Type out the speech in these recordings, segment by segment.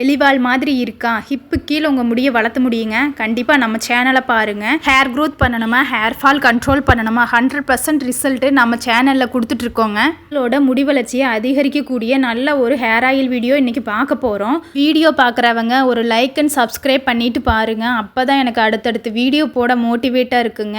எலிவால் மாதிரி இருக்கா? ஹிப்பு கீழே உங்கள் முடியை வளர்த்த முடியுங்க. கண்டிப்பாக நம்ம சேனலை பாருங்கள். ஹேர் க்ரோத் பண்ணணுமா, ஹேர் ஃபால் கண்ட்ரோல் பண்ணணுமா, 100% ரிசல்ட்டு நம்ம சேனலில் கொடுத்துட்ருக்கோங்க. உங்களோட முடி வளர்ச்சியை அதிகரிக்கக்கூடிய நல்ல ஒரு ஹேர் ஆயில் வீடியோ இன்றைக்கி பார்க்க போகிறோம். வீடியோ பார்க்குறவங்க ஒரு லைக் அண்ட் சப்ஸ்கிரைப் பண்ணிவிட்டு பாருங்கள். அப்போ தான் எனக்கு அடுத்தடுத்து வீடியோ போட மோட்டிவேட்டாக இருக்குங்க.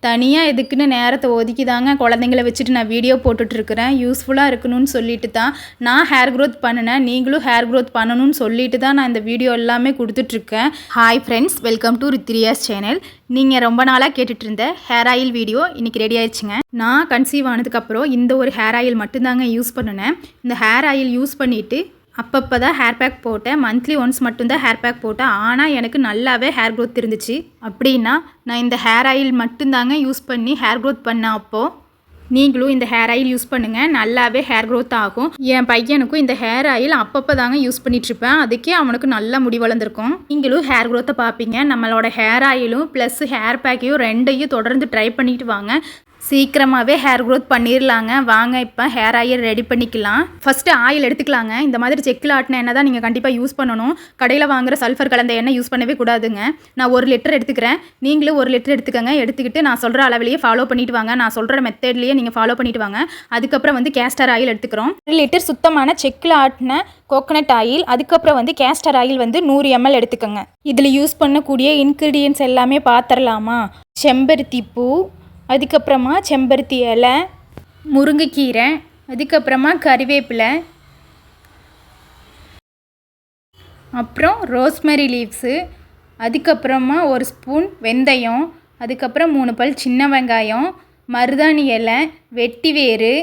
தனியாக எதுக்குன்னு நேரத்தை ஒதுக்கி தாங்க குழந்தைங்கள வச்சுட்டு நான் வீடியோ போட்டுட்ருக்கிறேன். யூஸ்ஃபுல்லாக இருக்கணும்னு சொல்லிட்டு தான் நான் ஹேர் க்ரோத் பண்ணினேன். நீங்களும் ஹேர் க்ரோத் பண்ணணும்னு சொல்லிட்டு தான் நான் இந்த வீடியோ எல்லாமே கொடுத்துட்ருக்கேன். ஹாய் ஃப்ரெண்ட்ஸ், வெல்கம் டு ரித்ரியாஸ் சேனல். நீங்கள் ரொம்ப நாளாக கேட்டுட்டு இருந்த ஹேர் ஆயில் வீடியோ இன்றைக்கி ரெடி ஆயிடுச்சுங்க. நான் கன்சீவ் ஆனதுக்கப்புறம் இந்த ஒரு ஹேர் ஆயில் மட்டும்தாங்க யூஸ் பண்ணினேன். இந்த ஹேர் ஆயில் யூஸ் பண்ணிவிட்டு அப்பப்போ தான் ஹேர் பேக் போட்டேன். மந்த்லி ஒன்ஸ் மட்டும்தான் ஹேர் பேக் போட்டேன். ஆனால் எனக்கு நல்லாவே ஹேர் க்ரோத் இருந்துச்சு. அப்படின்னா நான் இந்த ஹேர் ஆயில் மட்டும்தாங்க யூஸ் பண்ணி ஹேர் க்ரோத் பண்ணேன். அப்போது நீங்களும் இந்த ஹேர் ஆயில் யூஸ் பண்ணுங்கள், நல்லாவே ஹேர் க்ரோத் ஆகும். என் பையனுக்கும் இந்த ஹேர் ஆயில் அப்பப்போ தாங்க யூஸ் பண்ணிகிட்ருப்பேன். அதுக்கே அவனுக்கு நல்லா முடி வளர்ந்துருக்கும். நீங்களும் ஹேர் க்ரோத்தை பார்ப்பீங்க. நம்மளோட ஹேர் ஆயிலும் ப்ளஸ் ஹேர் பேக்கையும் ரெண்டையும் தொடர்ந்து ட்ரை பண்ணிட்டு வாங்க. சீக்கிரமாகவே ஹேர் க்ரோத் பண்ணிடலாங்க. வாங்க இப்போ ஹேர் ஆயில் ரெடி பண்ணிக்கலாம். ஃபஸ்ட்டு ஆயில் எடுத்துக்கலாங்க. இந்த மாதிரி செக்கில் ஆட்டின எண்ணெய் தான் நீங்கள் கண்டிப்பாக யூஸ் பண்ணணும். கடையில் வாங்குகிற சல்ஃபர் கலந்த எண்ணெய் யூஸ் பண்ணவே கூடாதுங்க. நான் 1 லிட்டர் எடுத்துக்கிறேன். நீங்களும் 1 லிட்டர் எடுத்துக்கோங்க. எடுத்துக்கிட்டு நான் சொல்கிற அளவிலேயே ஃபாலோ பண்ணிவிட்டு வாங்க. நான் சொல்கிற மெத்தட்லேயே நீங்கள் ஃபாலோ பண்ணிவிட்டு வாங்க. அதுக்கப்புறம் வந்து கேஸ்டர் ஆயில் எடுத்துக்கிறோம். 1 லிட்டர் சுத்தமான செக்கில் ஆட்டின கோகனட் ஆயில். அதுக்கப்புறம் வந்து கேஸ்டர் ஆயில் வந்து 100 ml எடுத்துக்கோங்க. இதில் யூஸ் பண்ணக்கூடிய இன்க்ரீடியன்ட்ஸ் எல்லாமே பார்த்துடலாமா? செம்பருத்தி பூ, அதுக்கப்புறமா செம்பருத்தி இலை, முருங்கைக்கீரை, அதுக்கப்புறமா கறிவேப்பிலை, அப்புறம் ரோஸ்மெரி லீவ்ஸு, அதுக்கப்புறமா 1 ஸ்பூன் வெந்தயம், அதுக்கப்புறம் 3 பல் சின்ன வெங்காயம், மருதாணி இலை, வெட்டிவேறு,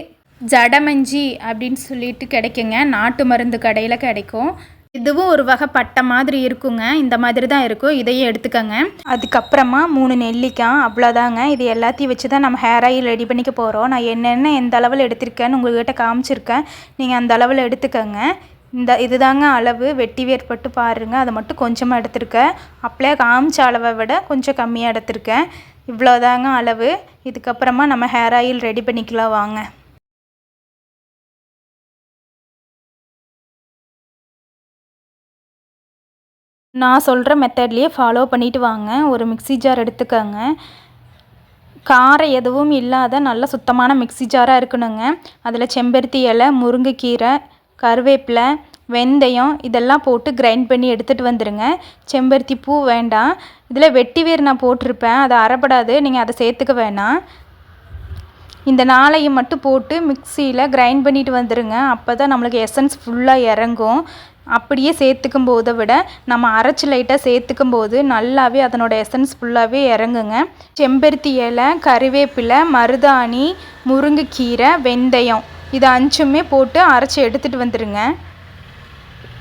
ஜடமஞ்சி அப்படின்னு சொல்லிட்டு கிடைக்குங்க. நாட்டு மருந்து கடையில் கிடைக்கும். இதுவும் ஒரு வகை பட்டை மாதிரி இருக்குங்க. இந்த மாதிரி தான் இருக்கும். இதையும் எடுத்துக்கோங்க. அதுக்கப்புறமா 3 நெல்லிக்காய். அவ்வளோதாங்க. இது எல்லாத்தையும் வச்சு தான் நம்ம ஹேர் ஆயில் ரெடி பண்ணிக்க போகிறோம். நான் என்னென்ன எந்த அளவில் எடுத்திருக்கேன்னு உங்கள்கிட்ட காமிச்சிருக்கேன். நீங்கள் அந்த அளவில் எடுத்துக்கோங்க. இதுதாங்க அளவு. வெட்டி வேர்பட்டு பாருங்கள். அதை மட்டும் கொஞ்சமாக எடுத்திருக்கேன். அப்படியே காமிச்ச அளவை விட கொஞ்சம் கம்மியாக எடுத்திருக்கேன். இவ்வளோதாங்க அளவு. இதுக்கப்புறமா நம்ம ஹேர் ஆயில் ரெடி பண்ணிக்கலாம் வாங்க. நான் சொல்கிற மெத்தட்லேயே ஃபாலோ பண்ணிவிட்டு வாங்க. ஒரு மிக்ஸி ஜார் எடுத்துக்கோங்க. காரம் எதுவும் இல்லாத நல்ல சுத்தமான மிக்ஸி ஜாராக இருக்கணுங்க. அதில் செம்பருத்தி இலை, முருங்கைக்கீரை, கருவேப்பிலை, வெந்தயம் இதெல்லாம் போட்டு கிரைண்ட் பண்ணி எடுத்துகிட்டு வந்துடுங்க. செம்பருத்தி பூ வேண்டாம். இதில் வெட்டிவேர் நான் போட்டிருப்பேன். அதை அரைப்படாது. நீங்கள் அதை சேர்த்துக்க வேணாம். இந்த 4ஐயும் மட்டும் போட்டு மிக்சியில் கிரைண்ட் பண்ணிட்டு வந்துடுங்க. அப்போ தான் நம்மளுக்கு எசன்ஸ் ஃபுல்லாக இறங்கும். அப்படியே சேர்த்துக்கும் போதை விட நம்ம அரைச்சி லைட்டாக சேர்த்துக்கும் போது நல்லாவே அதனோட எசன்ஸ் ஃபுல்லாகவே இறங்குங்க. செம்பருத்தி இலை, கறிவேப்பிலை, மருதாணி, முருங்கைக்கீரை, வெந்தயம் இது 5மே போட்டு அரைச்சி எடுத்துகிட்டு வந்துடுங்க.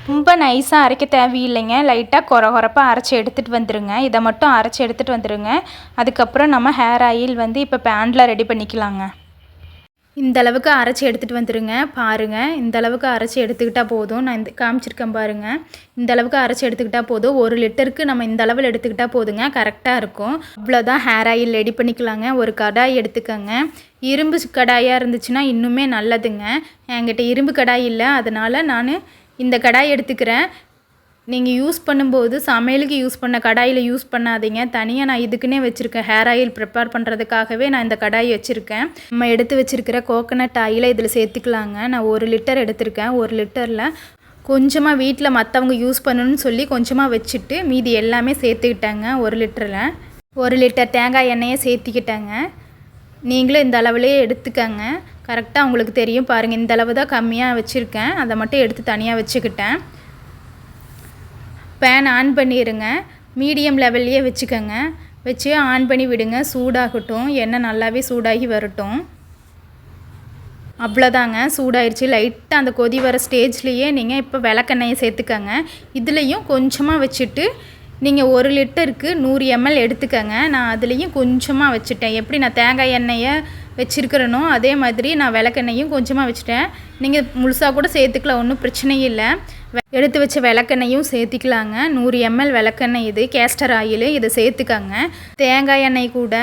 ரொம்ப நைஸாக அரைக்க தேவையில்லைங்க. லைட்டாக கொரப்பாக அரைச்சி எடுத்துகிட்டு வந்துடுங்க. இதை மட்டும் அரைச்சி எடுத்துகிட்டு வந்துடுங்க. அதுக்கப்புறம் நம்ம ஹேர் ஆயில் வந்து இப்போ பேனில் ரெடி பண்ணிக்கலாங்க. இந்த அளவுக்கு அரைச்சி எடுத்துகிட்டு வந்துடுங்க. பாருங்கள், இந்த அளவுக்கு அரைச்சி எடுத்துக்கிட்டால் போதும். நான் இந்த காமிச்சிருக்கேன் பாருங்கள். இந்த அளவுக்கு அரைச்சி எடுத்துக்கிட்டால் போதும். 1 லிட்டருக்கு நம்ம இந்த அளவில் எடுத்துக்கிட்டால் போதுங்க. கரெக்டாக இருக்கும். அவ்வளோதான் ஹேர் ஆயில் ரெடி பண்ணிக்கலாங்க. ஒரு கடாய் எடுத்துக்கோங்க. இரும்பு கடாயாக இருந்துச்சுன்னா இன்னுமே நல்லதுங்க. என்கிட்ட இரும்பு கடாய் இல்லை, அதனால் நான் இந்த கடாய் எடுத்துக்கிறேன். நீங்கள் யூஸ் பண்ணும்போது சமையலுக்கு யூஸ் பண்ண கடாயில் யூஸ் பண்ணாதீங்க. தனியாக நான் இதுக்குன்னே வச்சுருக்கேன். ஹேர் ஆயில் ப்ரிப்பேர் பண்ணுறதுக்காகவே நான் இந்த கடாய் வச்சுருக்கேன். நம்ம எடுத்து வச்சுருக்கிற கோகனட் ஆயிலை இதில் சேர்த்துக்கலாங்க. நான் 1 லிட்டர் எடுத்திருக்கேன். 1 லிட்டரில் கொஞ்சமாக வீட்டில் மற்றவங்க யூஸ் பண்ணணும்னு சொல்லி கொஞ்சமாக வச்சுட்டு மீதி எல்லாமே சேர்த்துக்கிட்டேங்க. 1 லிட்டரில் 1 லிட்டர் தேங்காய் எண்ணெயை சேர்த்திக்கிட்டேங்க. நீங்களும் இந்த அளவுலேயே எடுத்துக்கங்க. கரெக்டாக உங்களுக்கு தெரியும் பாருங்கள். இந்த அளவு தான் கம்மியாக வச்சுருக்கேன். அதை மட்டும் எடுத்து தனியாக வச்சுக்கிட்டேன். பேன் ஆன் பண்ணிடுங்க. மீடியம் லெவல்லையே வச்சுக்கோங்க. வச்சு ஆன் பண்ணி விடுங்க. சூடாகட்டும். எண்ணெய் நல்லாவே சூடாகி வரட்டும். அவ்வளோதாங்க, சூடாயிருச்சு. லைட்டாக அந்த கொதி வர ஸ்டேஜ்லேயே நீங்கள் இப்போ விளக்கெண்ணெயை சேர்த்துக்கங்க. இதுலேயும் கொஞ்சமாக வச்சுட்டு நீங்கள் 1 லிட்டருக்கு 100 ml எடுத்துக்கங்க. நான் அதுலேயும் கொஞ்சமாக வச்சுட்டேன். எப்படி நான் தேங்காய் எண்ணெயை வச்சுருக்கிறேனோ அதே மாதிரி நான் விளக்கெண்ணையும் கொஞ்சமாக வச்சுட்டேன். நீங்கள் முழுசாக கூட சேர்த்துக்கலாம், ஒன்றும் பிரச்சனையும் இல்லை. எடுத்து வச்ச விளக்கெண்ணையும் சேர்த்திக்கலாங்க. 100 ml விளக்கெண்ணெய் இது, கேஸ்டர் ஆயில், இதை சேர்த்துக்கங்க. தேங்காய் எண்ணெய் கூட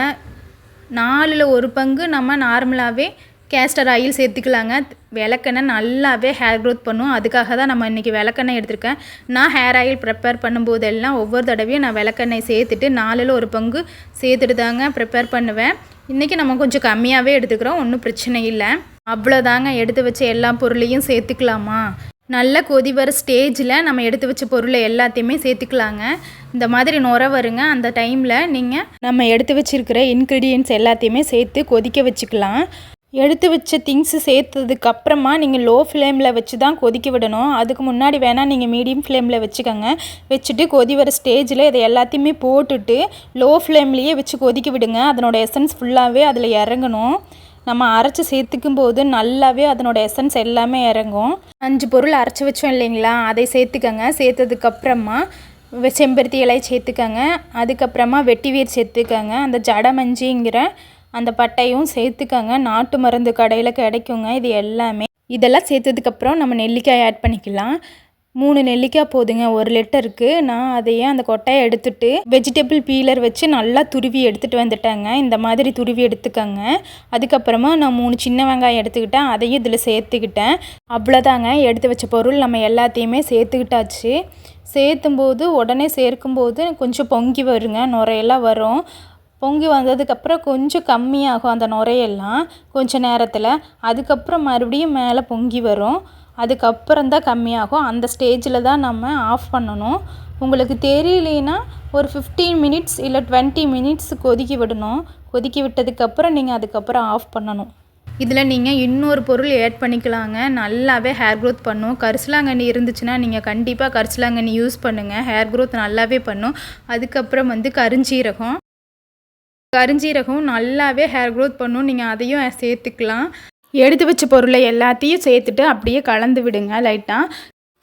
4ல் 1 பங்கு நம்ம நார்மலாகவே கேஸ்டர் ஆயில் சேர்த்துக்கலாங்க. விளக்கெண்ணெய் நல்லாவே ஹேர் க்ரோத் பண்ணும். அதுக்காக தான் நம்ம இன்றைக்கி விளக்கெண்ணெய் எடுத்திருக்கேன். நான் ஹேர் ஆயில் ப்ரிப்பேர் பண்ணும்போதெல்லாம் ஒவ்வொரு தடவையும் நான் விளக்கெண்ணெய் சேர்த்துட்டு 4ல் 1 பங்கு சேர்த்துட்டு தாங்க ப்ரிப்பேர் பண்ணுவேன். இன்றைக்கி நம்ம கொஞ்சம் கம்மியாகவே எடுத்துக்கிறோம், ஒன்றும் பிரச்சனை இல்லை. அவ்வளோதாங்க. எடுத்து வச்ச எல்லா பொருளையும் சேர்த்துக்கலாமா. நல்ல கொதி வர ஸ்டேஜில் நம்ம எடுத்து வச்ச பொருளை எல்லாத்தையுமே சேர்த்துக்கலாங்க. இந்த மாதிரி நுர வருங்க. அந்த டைமில் நீங்கள் நம்ம எடுத்து வச்சுருக்கிற இன்க்ரீடியன்ட்ஸ் எல்லாத்தையுமே சேர்த்து கொதிக்க வச்சுக்கலாம். எடுத்து வச்ச திங்ஸு சேர்த்ததுக்கப்புறமா நீங்கள் லோ ஃப்ளேமில் வச்சு தான் கொதிக்க விடணும். அதுக்கு முன்னாடி வேணால் நீங்கள் மீடியம் ஃப்ளேமில் வச்சுக்கோங்க. வச்சுட்டு கொதி வர ஸ்டேஜில் இதை எல்லாத்தையுமே போட்டுட்டு லோ ஃப்ளேம்லேயே வச்சு கொதிக்க விடுங்க. அதனோட எசன்ஸ் ஃபுல்லாகவே அதில் இறங்கணும். நம்ம அரைச்சி சேர்த்துக்கும் போது நல்லாவே அதனோட எசன்ஸ் எல்லாமே இறங்கும். 5 பொருள் அரைச்சி வச்சோம் இல்லைங்களா, அதை சேர்த்துக்கங்க. சேர்த்ததுக்கப்புறமா செம்பருத்தி இலை சேர்த்துக்கங்க. அதுக்கப்புறமா வெட்டிவேர் சேர்த்துக்கங்க. அந்த ஜடமஞ்சிங்கிற அந்த பட்டையும் சேர்த்துக்கங்க. நாட்டு மருந்து கடையில் கிடைக்குங்க இது எல்லாமே. இதெல்லாம் சேர்த்ததுக்கப்புறம் நம்ம நெல்லிக்காய் ஆட் பண்ணிக்கலாம். 3 நெல்லிக்காய் போதுங்க 1 லிட்டருக்கு. நான் அதையே அந்த கொட்டையை எடுத்துகிட்டு வெஜிடபிள் பீலர் வச்சு நல்லா துருவி எடுத்துகிட்டு வந்துட்டேங்க. இந்த மாதிரி துருவி எடுத்துக்கங்க. அதுக்கப்புறமா நான் 3 சின்ன வெங்காயம் எடுத்துக்கிட்டேன், அதையும் இதில் சேர்த்துக்கிட்டேன். அவ்வளோதாங்க. எடுத்து வச்ச பொருள் நம்ம எல்லாத்தையுமே சேர்த்துக்கிட்டாச்சு. சேர்த்தும்போது உடனே சேர்க்கும்போது கொஞ்சம் பொங்கி வருங்க, நுரையெல்லாம் வரும். பொங்கி வந்ததுக்கப்புறம் கொஞ்சம் கம்மியாகும் அந்த நுரையெல்லாம் கொஞ்சம் நேரத்தில். அதுக்கப்புறம் மறுபடியும் மேலே பொங்கி வரும். அதுக்கப்புறம் தான் கம்மியாகும். அந்த ஸ்டேஜில் தான் நம்ம ஆஃப் பண்ணணும். உங்களுக்கு தெரியலனா ஒரு 15 மினிட்ஸ் இல்லை 20 மினிட்ஸ் கொதிக்க விடணும். கொதிக்க விட்டதுக்கப்புறம் நீங்கள் அதுக்கப்புறம் ஆஃப் பண்ணணும். இதில் நீங்கள் இன்னொரு பொருள் ஆட் பண்ணிக்கலாங்க. நல்லாவே ஹேர் க்ரோத் பண்ணும். கரிசலாங்கண்ணி இருந்துச்சுன்னா நீங்கள் கண்டிப்பாக கரிசலாங்கண்ணி யூஸ் பண்ணுங்கள். ஹேர் க்ரோத் நல்லாவே பண்ணும். அதுக்கப்புறம் கருஞ்சீரகம் நல்லாவே ஹேர் க்ரோத் பண்ணும். நீங்கள் அதையும் சேர்த்துக்கலாம். எடுத்து வச்ச பொருளை எல்லாத்தையும் சேர்த்துட்டு அப்படியே கலந்து விடுங்க லைட்டாக.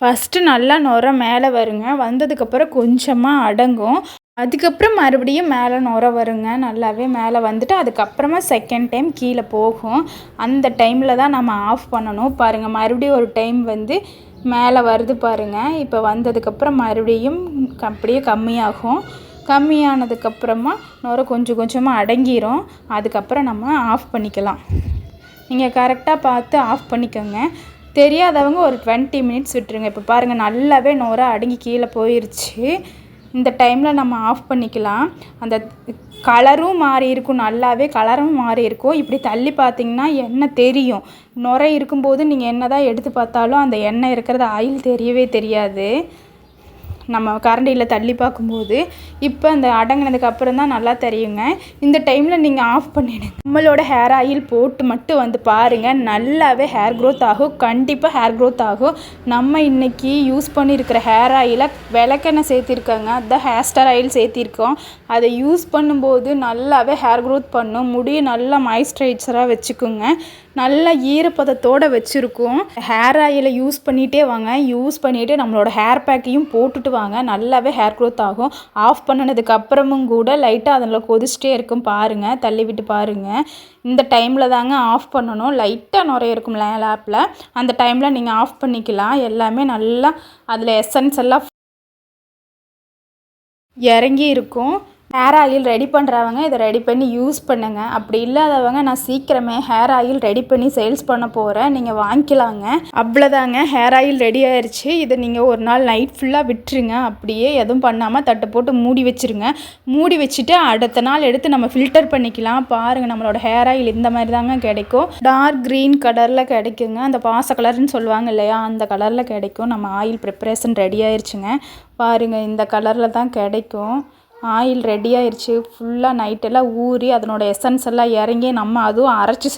ஃபஸ்ட்டு நல்லா நுர மேலே வருங்க. வந்ததுக்கப்புறம் கொஞ்சமாக அடங்கும். அதுக்கப்புறம் மறுபடியும் மேலே நுர வருங்க. நல்லாவே மேலே வந்துட்டு அதுக்கப்புறமா செகண்ட் டைம் கீழே போகும். அந்த டைமில் தான் நம்ம ஆஃப் பண்ணணும். பாருங்கள், மறுபடியும் ஒரு டைம் மேலே வருது பாருங்கள். இப்போ வந்ததுக்கப்புறம் மறுபடியும் அப்படியே கம்மியாகும். கம்மியானதுக்கப்புறமா நுர கொஞ்சம் கொஞ்சமாக அடங்கிரும். அதுக்கப்புறம் நம்ம ஆஃப் பண்ணிக்கலாம். நீங்கள் கரெக்டாக பார்த்து ஆஃப் பண்ணிக்கோங்க. தெரியாதவங்க ஒரு 20 மினிட்ஸ் விட்டுருங்க. இப்போ பாருங்கள், நல்லாவே நுர அடங்கி கீழே போயிடுச்சு. இந்த டைமில் நம்ம ஆஃப் பண்ணிக்கலாம். அந்த கலரும் மாறி இருக்கும், நல்லாவே கலரும் மாறி இருக்கும். இப்படி தள்ளி பார்த்திங்கன்னா எண்ணெய் தெரியும். நுர இருக்கும்போது நீங்கள் என்ன தான் எடுத்து பார்த்தாலும் அந்த எண்ணெய் இருக்கிறது ஆயில் தெரியவே தெரியாது. நம்ம கரண்டியில் தள்ளி பார்க்கும்போது இப்போ அந்த அடங்கினதுக்கு அப்புறம் தான் நல்லா தெரியுங்க. இந்த டைமில் நீங்கள் ஆஃப் பண்ணிவிடுங்க. நம்மளோட ஹேர் ஆயில் போட்டு மட்டும் பாருங்கள், நல்லாவே ஹேர் க்ரோத் ஆகும். கண்டிப்பாக ஹேர் க்ரோத் ஆகும். நம்ம இன்றைக்கி யூஸ் பண்ணியிருக்கிற ஹேர் ஆயிலை விளக்கெண்ணெய் சேர்த்திருக்காங்க, அதுதான் ஹேர் ஆயில் சேர்த்திருக்கோம். அதை யூஸ் பண்ணும்போது நல்லாவே ஹேர் க்ரோத் பண்ணும். முடியை நல்லா மாய்ஸ்சரைசராக வச்சுக்கோங்க. நல்லா ஈரப்பதத்தோடு வச்சுருக்கோம். ஹேர் ஆயிலை யூஸ் பண்ணிகிட்டே வாங்க. யூஸ் பண்ணிவிட்டு நம்மளோட ஹேர் பேக்கையும் போட்டுட்டு வாங்க. நல்லாவே ஹேர் க்ரோத் ஆகும். ஆஃப் பண்ணினதுக்கு அப்புறமும் கூட லைட்டாக அதில் கொதிச்சிட்டே இருக்கும் பாருங்கள். தள்ளி விட்டு பாருங்கள். இந்த டைமில் தாங்க ஆஃப் பண்ணணும். லைட்டாக நுரைய இருக்கும் லேப்பில். அந்த டைமில் நீங்கள் ஆஃப் பண்ணிக்கலாம். எல்லாமே நல்லா அதில் எசன்ஸ் எல்லாம் இறங்கி இருக்கும். ஹேர் ஆயில் ரெடி பண்ணுறவங்க இதை ரெடி பண்ணி யூஸ் பண்ணுங்கள். அப்படி இல்லாதவங்க நான் சீக்கிரமே ஹேர் ஆயில் ரெடி பண்ணி சேல்ஸ் பண்ண போகிறேன், நீங்கள் வாங்கிக்கலாங்க. அவ்வளோதாங்க, ஹேர் ஆயில் ரெடி ஆயிடுச்சு. இதை நீங்கள் ஒரு நாள் நைட் ஃபுல்லாக விட்டுருங்க. அப்படியே எதுவும் பண்ணாமல் தட்டை போட்டு மூடி வச்சுருங்க. மூடி வச்சுட்டு அடுத்த நாள் எடுத்து நம்ம ஃபில்டர் பண்ணிக்கலாம். பாருங்கள், நம்மளோட ஹேர் ஆயில் இந்த மாதிரி தாங்க கிடைக்கும். டார்க் க்ரீன் கலரில் கிடைக்குங்க. அந்த பாச கலர்னு சொல்லுவாங்க இல்லையா, அந்த கலரில் கிடைக்கும். நம்ம ஆயில் ப்ரிப்பரேஷன் ரெடி ஆயிடுச்சுங்க. பாருங்கள், இந்த கலரில் தான் கிடைக்கும். ஆயில் ரெடி ஆயிடுச்சு. ஃபுல்லாக நைட்டெல்லாம் ஊறி அதனோட எசன்ஸ் எல்லாம் இறங்கி நம்ம அதுவும் அரைச்சி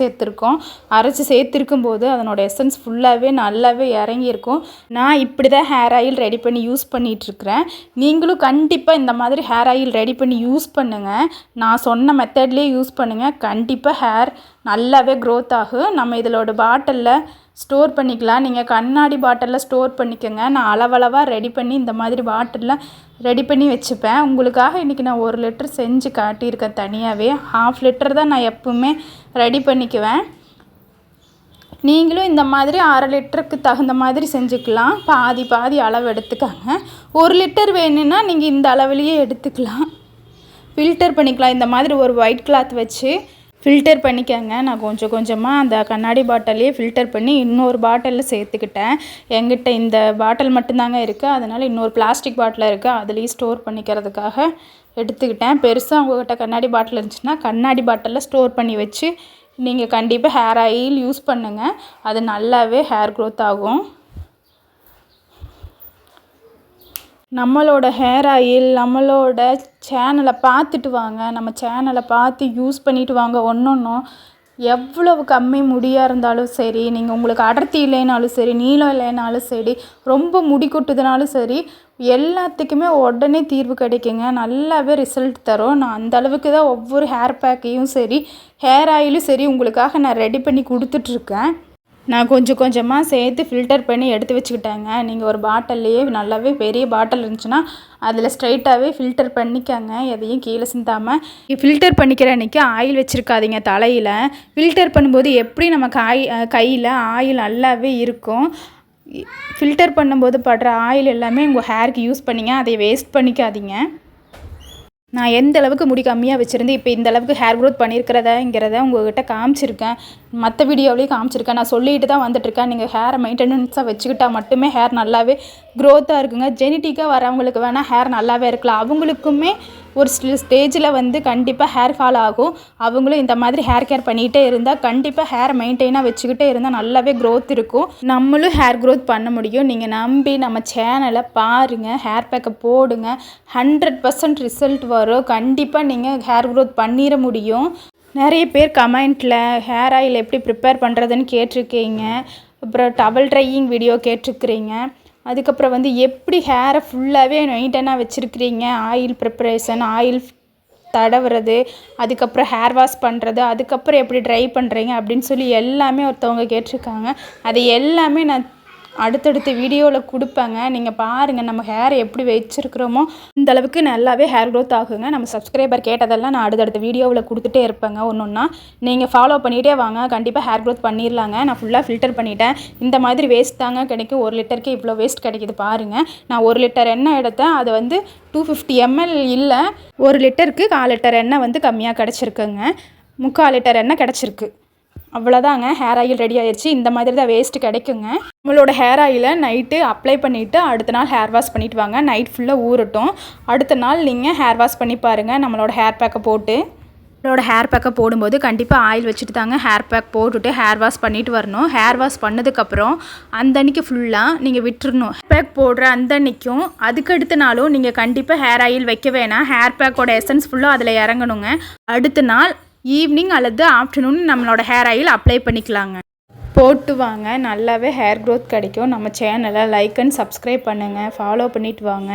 சேர்த்துருக்கும் போது அதனோட எசன்ஸ் ஃபுல்லாகவே நல்லாவே இறங்கியிருக்கும். நான் இப்படி தான் ஹேர் ஆயில் ரெடி பண்ணி யூஸ் பண்ணிகிட்ருக்கிறேன். நீங்களும் கண்டிப்பாக இந்த மாதிரி ஹேர் ஆயில் ரெடி பண்ணி யூஸ் பண்ணுங்கள். நான் சொன்ன மெத்தட்லேயே யூஸ் பண்ணுங்கள். கண்டிப்பாக ஹேர் நல்லாவே க்ரோத் ஆகும். நம்ம இதோட பாட்டிலில் ஸ்டோர் பண்ணிக்கலாம். நீங்கள் கண்ணாடி பாட்டிலில் ஸ்டோர் பண்ணிக்கோங்க. நான் அளவளவாக ரெடி பண்ணி இந்த மாதிரி பாட்டிலில் ரெடி பண்ணி வச்சுப்பேன். உங்களுக்காக இன்றைக்கி நான் 1 லிட்டர் செஞ்சு காட்டியிருக்கேன் தனியாகவே. 1/2 லிட்டர் தான் நான் எப்பவுமே ரெடி பண்ணிக்குவேன். நீங்களும் இந்த மாதிரி 1/2 லிட்டருக்கு தகுந்த மாதிரி செஞ்சுக்கலாம். பாதி அளவு எடுத்துக்கோங்க. 1 லிட்டர் வேணும்னா நீங்கள் இந்த அளவுலேயே எடுத்துக்கலாம். ஃபில்டர் பண்ணிக்கலாம். இந்த மாதிரி ஒரு ஒயிட் கிளாத் வச்சு ஃபில்டர் பண்ணிக்கங்க. நான் கொஞ்சம் கொஞ்சமாக அந்த கண்ணாடி பாட்டிலையே ஃபில்டர் பண்ணி இன்னொரு பாட்டிலில் சேர்த்துக்கிட்டேன். என்கிட்ட இந்த பாட்டில் மட்டும்தாங்க இருக்குது. அதனால் இன்னொரு பிளாஸ்டிக் பாட்டில் இருக்குது, அதுலேயும் ஸ்டோர் பண்ணிக்கிறதுக்காக எடுத்துக்கிட்டேன். பெருசாக உங்கள்கிட்ட கண்ணாடி பாட்டில் இருந்துச்சுன்னா கண்ணாடி பாட்டிலில் ஸ்டோர் பண்ணி வச்சு நீங்கள் கண்டிப்பாக ஹேர் ஆயில் யூஸ் பண்ணுங்கள். அது நல்லாவே ஹேர் க்ரோத் ஆகும். நம்மளோட ஹேர் ஆயில் நம்மளோட சேனலை பார்த்துட்டு வாங்க. நம்ம சேனலை பார்த்து யூஸ் பண்ணிவிட்டு வாங்க. ஒன்றும் எவ்வளவு கம்மி முடியாக இருந்தாலும் சரி, நீங்கள் உங்களுக்கு அடர்த்தி இல்லைனாலும் சரி, நீளம் இல்லைனாலும் சரி, ரொம்ப முடி கொட்டுதுனாலும் சரி, எல்லாத்துக்குமே உடனே தீர்வு கிடைக்குங்க. நல்லாவே ரிசல்ட் தரும். நான் அந்தளவுக்கு தான் ஒவ்வொரு ஹேர் பேக்கையும் சரி, ஹேர் ஆயிலும் சரி உங்களுக்காக நான் ரெடி பண்ணி கொடுத்துட்ருக்கேன். நான் கொஞ்சம் கொஞ்சமாக சேர்த்து ஃபில்டர் பண்ணி எடுத்து வச்சுக்கிட்டேங்க. நீங்கள் ஒரு பாட்டில்லையே நல்லாவே பெரிய பாட்டில் இருந்துச்சுன்னா அதில் ஸ்ட்ரைட்டாகவே ஃபில்டர் பண்ணிக்கங்க. எதையும் கீழே சிந்தாமல். ஃபில்டர் பண்ணிக்கிற அன்றைக்கி ஆயில் வச்சுருக்காதீங்க தலையில். ஃபில்டர் பண்ணும்போது எப்படி நம்ம கையில் ஆயில் நல்லாவே இருக்கும். ஃபில்டர் பண்ணும்போது படுற ஆயில் எல்லாமே உங்கள் ஹேருக்கு யூஸ் பண்ணிங்க. அதை வேஸ்ட் பண்ணிக்காதீங்க. நான் எந்த அளவுக்கு முடி கம்மியாக வச்சுருந்து இப்போ இந்த அளவுக்கு ஹேர் க்ரோத் பண்ணியிருக்கிறதாங்கிறத உங்கள்கிட்ட காமிச்சிருக்கேன். மற்ற வீடியோவிலையும் காமிச்சிருக்கேன். நான் சொல்லிட்டு தான் வந்துட்டுருக்கேன். நீங்கள் ஹேரை மெயின்டெனன்ஸாக வச்சுக்கிட்டால் மட்டுமே ஹேர் நல்லாவே க்ரோத்தாக இருக்குங்க. ஜெனட்டிக்காக வரவங்களுக்கு வேணால் ஹேர் நல்லாவே இருக்கலாம். அவங்களுக்குமே ஒரு ஸ்டேஜில் கண்டிப்பாக ஹேர் ஃபால் ஆகும். அவங்களும் இந்த மாதிரி ஹேர் கேர் பண்ணிகிட்டே இருந்தால் கண்டிப்பாக ஹேரை மெயின்டைனாக வச்சுக்கிட்டே இருந்தால் நல்லாவே க்ரோத் இருக்கும். நம்மளும் ஹேர் க்ரோத் பண்ண முடியும். நீங்கள் நம்பி நம்ம சேனலை பாருங்கள். ஹேர் பேக்கை போடுங்க. 100% ரிசல்ட் வரும். கண்டிப்பாக நீங்கள் ஹேர் க்ரோத் பண்ணிட முடியும். நிறைய பேர் கமெண்ட்டில் ஹேர் ஆயில் எப்படி ப்ரிப்பேர் பண்ணுறதுன்னு கேட்டிருக்கீங்க. அப்புறம் டவல் ட்ரையிங் வீடியோ கேட்டிருக்கிறீங்க. அதுக்கப்புறம் எப்படி ஹேரை ஃபுல்லாகவே மெயின்டைனாக வச்சுருக்கிறீங்க, ஆயில் ப்ரிப்பரேஷன், ஆயில் தடவுறது, அதுக்கப்புறம் ஹேர் வாஷ் பண்ணுறது, அதுக்கப்புறம் எப்படி ட்ரை பண்ணுறீங்க அப்படின்னு சொல்லி எல்லாமே ஒருத்தவங்க கேட்டிருக்காங்க. அது எல்லாமே நான் அடுத்தடுத்த வீடியோவில் கொடுப்பேங்க. நீங்கள் பாருங்கள் நம்ம ஹேரை எப்படி வச்சுருக்கிறோமோ இந்தளவுக்கு நல்லாவே ஹேர் க்ரோத் ஆகுங்க. நம்ம சப்ஸ்கிரைபர் கேட்டதெல்லாம் நான் அடுத்தடுத்த வீடியோவில் கொடுத்துட்டே இருப்பேங்க. ஒன்றா நீங்கள் ஃபாலோ பண்ணிகிட்டே வாங்க. கண்டிப்பாக ஹேர் க்ரோத் பண்ணிடலாங்க. நான் ஃபுல்லாக ஃபில்டர் பண்ணிட்டேன். இந்த மாதிரி வேஸ்ட் தாங்க கிடைக்கும். 1 லிட்டருக்கு இவ்வளோ வேஸ்ட் கிடைக்கிது பாருங்கள். நான் 1 லிட்டர் எண்ணெய் எடுத்தேன். அது 250 ml இல்லை, 1 லிட்டருக்கு 1/4 லிட்டர் எண்ணெய் கம்மியாக கிடச்சிருக்குங்க. 3/4 லிட்டர் எண்ணெய் கிடச்சிருக்கு. அவ்வளோதாங்க. ஹேர் ஆயில் ரெடி ஆயிடுச்சு. இந்த மாதிரி தான் வேஸ்ட்டு கிடைக்குங்க. நம்மளோட ஹேர் ஆயிலை நைட்டு அப்ளை பண்ணிவிட்டு அடுத்த நாள் ஹேர் வாஷ் பண்ணிவிட்டு வாங்க. நைட் ஃபுல்லாக ஊறட்டும். அடுத்த நாள் நீங்கள் ஹேர் வாஷ் பண்ணி பாருங்கள். நம்மளோட ஹேர் பேக்கை போட்டு நம்மளோட ஹேர் பேக்கை போடும்போது கண்டிப்பாக ஆயில் வச்சுட்டு தாங்க ஹேர் பேக் போட்டுட்டு ஹேர் வாஷ் பண்ணிவிட்டு வரணும். ஹேர் வாஷ் பண்ணதுக்கப்புறம் அந்த அன்றைக்கி ஃபுல்லாக நீங்கள் விட்டுறணும். ஹேர் பேக் போடுற அந்த அன்றைக்கும் அதுக்கடுத்த நாளும் நீங்கள் கண்டிப்பாக ஹேர் ஆயில் வைக்க வேணாம். ஹேர் பேக்கோட எசன்ஸ் ஃபுல்லாக அதில் இறங்கணுங்க. அடுத்த நாள் ஈவினிங் அல்லது ஆஃப்டர்நூன் நம்மளோட ஹேர் ஆயில் அப்ளை பண்ணிக்கலாங்க. போட்டு வாங்க. நல்லாவே ஹேர் க்ரோத் கிடைக்கும். நம்ம சேனலை லைக் அண்ட் சப்ஸ்கிரைப் பண்ணுங்கள். ஃபாலோ பண்ணிவிட்டு வாங்க.